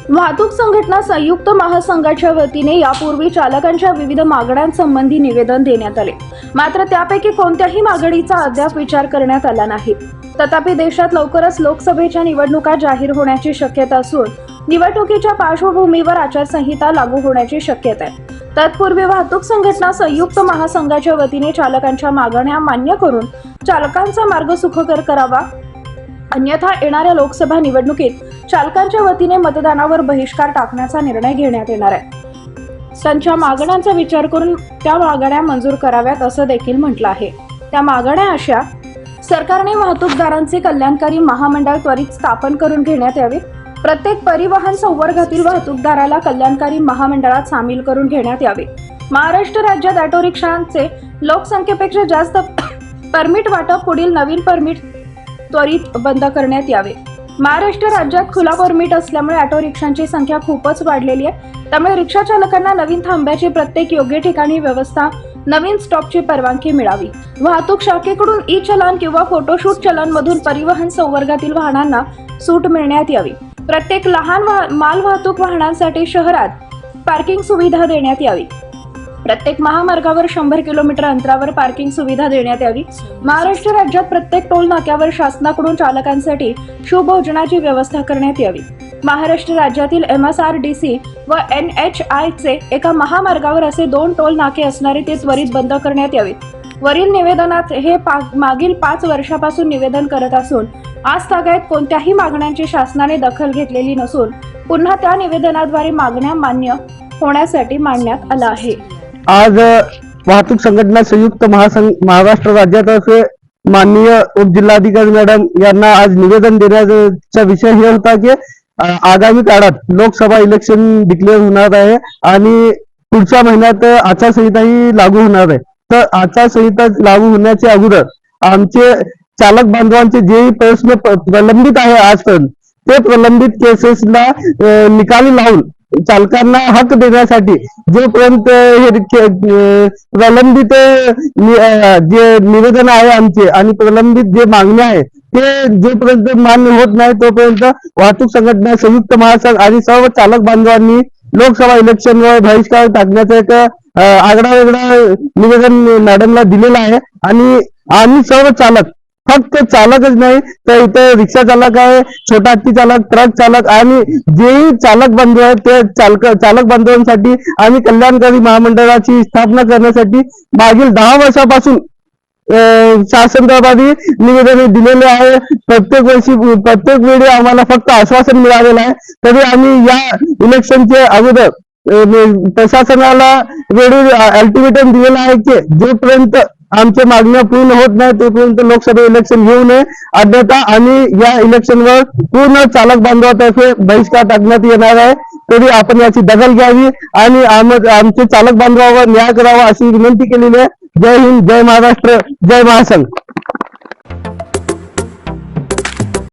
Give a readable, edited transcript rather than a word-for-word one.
वाहतूक संघटना संयुक्त महासंघाच्या वतीने यापूर्वी चालकांच्या विविध मागण्यांसंबंधी निवेदन देण्यात आले. मात्र त्यापैकी कोणत्याही मागणीचा अद्याप विचार करण्यात आला नाही. तथापि देशात लवकरच लोकसभेच्या निवडणुका जाहीर होण्याची शक्यता असून निवडणुकीच्या पार्श्वभूमीवर आचारसंहिता लागू होण्याची शक्यता आहे. तत्पूर्वी वाहतूक संघटना संयुक्त महासंघाच्या वतीने चालकांच्या मागण्या मान्य करून चालकांचा मार्ग सुखकर करावा, अन्यथा येणाऱ्या लोकसभा निवडणुकीत चालकांच्या वतीने मतदानावर बहिष्कार टाकण्याचा निर्णय घेण्यात येणार आहे. त्यांच्या मागण्यांचा विचार करून त्या मागण्या मंजूर कराव्यात असं देखील म्हटलं आहे. त्या मागण्या अशा: सरकारने वाहतूकदारांचे कल्याणकारी महामंडळ त्वरित स्थापन करून घेण्यात यावे. प्रत्येक परिवहन संवर्गातील वाहतूकदाराला कल्याणकारी महामंडळात सामील करून घेण्यात यावे. महाराष्ट्र राज्यात ऑटो रिक्षांचे लोकसंख्येपेक्षा जास्त परमिट वाटप पुढील नवीन परमिट त्वरित बंद करण्यात यावे. महाराष्ट्र राज्यात खुला परमिट असल्यामुळे ऑटो रिक्षांची संख्या खूपच वाढलेली आहे. त्यामुळे रिक्षा चालकांना नवीन थांब्याची प्रत्येक योग्य ठिकाणी व्यवस्था, नवीन स्टॉपची परवानगी मिळावी. वाहतूक शाखेकडून ई चलन किंवा फोटोशूट चलन मधून परिवहन संवर्गातील वाहनांना सूट मिळण्यात यावी. प्रत्येक लहान माल वाहतूक वाहनांसाठी शहरात पार्किंग सुविधा देण्यात यावी. प्रत्येक महामार्गावर 100 किलोमीटर अंतरावर पार्किंग सुविधा देण्यात यावी. महाराष्ट्र राज्यात प्रत्येक टोल नाक्यावर शासनाकडून चालकांसाठी शिवभोजनाची व्यवस्था करण्यात यावी. महाराष्ट्र राज्यातील MSRDC व NHI चे एका महामार्गावर असे 2 टोल नाके असणारे ते त्वरित बंद करण्यात यावे. वरील निवेदनात हे मागील 5 वर्षापासून निवेदन करत असून आज तागायत कोणत्याही मागण्यांची शासनाने दखल घेतलेली नसून पुन्हा त्या निवेदनाद्वारे मागण्या मान्य होण्यासाठी मांडण्यात आला आहे. आज वाहतूक संघटना संयुक्त महाराष्ट्र राज्यातर्फे माननीय उपजिल्हाधिकारी मॅडम यांना आज निवेदन देण्याचा विषय हे होता की आगामी काळात लोकसभा इलेक्शन डिक्लेअर होणार आहे आणि पुढच्या महिन्यात आचारसंहिताही लागू होणार आहे. तर आचारसंहिता लागू होण्याच्या अगोदर आमचे चालक बांधवांचे जे प्रश्न प्रलंबित आहे आजपर्यंत ते प्रलंबित केसेसला निकाली लावून चालकांना हक देण्यासाठी जोपर्यंत हे प्रलंबित जे निवेदन आहे आमचे आणि प्रलंबित जे मागण्या आहे ते जोपर्यंत मान्य होत नाही तोपर्यंत वाहतूक संघटना संयुक्त महासंघ आणि सर्व चालक बांधवांनी लोकसभा इलेक्शनवर बहिष्कार टाकण्याचं एक आगळा वेगळा निवेदन मॅडमला दिलेलं आहे. आणि आम्ही सर्व चालक, फक्त चालकच नाही तर इथे रिक्षा चालक आहे, छोटा हत्ती चालक, ट्रक चालक आणि जेही चालक बंधू आहेत ते चालक बांधवांसाठी आम्ही कल्याणकारी महामंडळाची स्थापना करण्यासाठी मागील 10 वर्षापासून शासन दरबारी निवेदन दिलेले आहे. प्रत्येक वेळी आम्हाला फक्त आश्वासन मिळालेलं आहे. तरी आम्ही या इलेक्शनच्या अगोदर प्रशासनाला वेळी अल्टिमेटम दिलेला आहे की जोपर्यंत आमच्या मागण्या पूर्ण होत नाही तोपर्यंत लोकसभा इलेक्शन घेऊ नये, अन्यथा आम्ही या इलेक्शनवर पूर्ण चालक बांधवातर्फे बहिष्कार टाकण्यात येणार आहे. तरी आपण याची दखल घ्यावी आणि आमचे चालक बांधवावर न्याय करावा अशी विनंती केलेली आहे. जय हिंद, जय महाराष्ट्र, जय महासंघ.